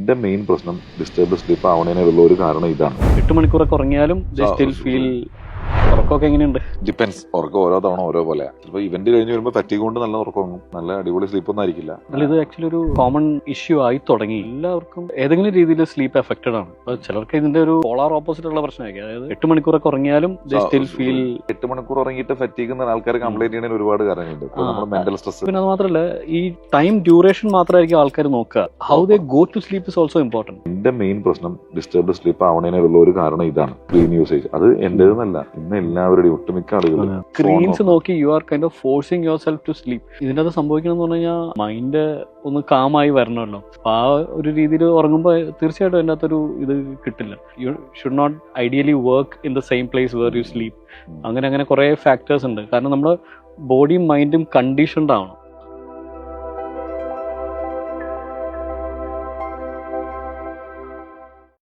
എന്റെ മെയിൻ പ്രശ്നം disturbed sleep ആവണേനുള്ള ഒരു കാരണം ഇതാണ്. 8 മണിക്കൂറൊക്കെ ഉറങ്ങിയാലും സ്റ്റിൽ ഫീൽ ഉറക്കമൊക്കെ എങ്ങനെയുണ്ട്? ഡിപ്പെൻസ്. ഉറക്കം ഓരോ തവണ ഓരോ പോലെ. ചിലപ്പോൾ ഇവന്റ് കഴിഞ്ഞ് വരുമ്പോൾ ഫറ്റീഗ് കൊണ്ട് നല്ല ഉറക്കം, നല്ല അടിപൊളി സ്ലീപ്പ് ഒന്നും ആയിരിക്കില്ല. ഇത് ആക്ച്വലി ഒരു കോമൺ ഇഷ്യൂ ആയി തുടങ്ങി. എല്ലാവർക്കും ഏതെങ്കിലും രീതിയിൽ സ്ലീപ്പ് എഫക്റ്റഡ് ആണ്. അപ്പൊ ചിലർക്ക് ഇതിന്റെ ഒരു പോളാർ ഓപ്പോസിറ്റ് ഉള്ള പ്രശ്നമായിരിക്കും. അതായത് 8 മണിക്കൂറൊക്കെ ഉറങ്ങിയാലും സ്റ്റിൽ ഫീൽ 8 മണിക്കൂർ ഉറങ്ങിയിട്ട് ഫറ്റീഗ് എന്ന ആൾക്കാർ കംപ്ലൈന്റ് ചെയ്യുന്നതിന് ഒരുപാട് കാരണങ്ങളുണ്ട്. നമ്മുടെ മെന്റൽ സ്ട്രെസ്. പിന്നെ അത് മാത്രമല്ല, ഈ ടൈം ഡ്യൂറേഷൻ മാത്രമായിരിക്കും ആൾക്കാർ നോക്കുക. How they go to sleep is also important. എന്റെ മെയിൻ പ്രശ്നം ഡിസ്റ്റർബ്ഡ് സ്ലീപ്പ് ആവണേനുള്ള ഒരു കാരണം ഇതാണ്, സ്ക്രീൻ യൂസേജ്. അത് എന്റേതെന്നല്ല, ഇന്ന് എല്ലാവരുടെയും ഒട്ടുമിക്ക ആളുകളും സ്ക്രീൻസ് നോക്കി you are kind of forcing yourself to sleep. ഇതിൻ്റെ അത് സംഭവിക്കണം എന്ന് പറഞ്ഞു കഴിഞ്ഞാൽ മൈൻഡ് ഒന്ന് കാമായി വരണമല്ലോ. അപ്പൊ ആ ഒരു രീതിയിൽ ഉറങ്ങുമ്പോൾ തീർച്ചയായിട്ടും അതിൻ്റെ അകത്തൊരു ഇത് കിട്ടില്ല. You should not ideally work in the same place where you sleep. അങ്ങനെ കുറെ ഫാക്ടേഴ്സ് ഉണ്ട്. കാരണം നമ്മുടെ ബോഡിയും മൈൻഡും കണ്ടീഷൻഡ് ആവണം.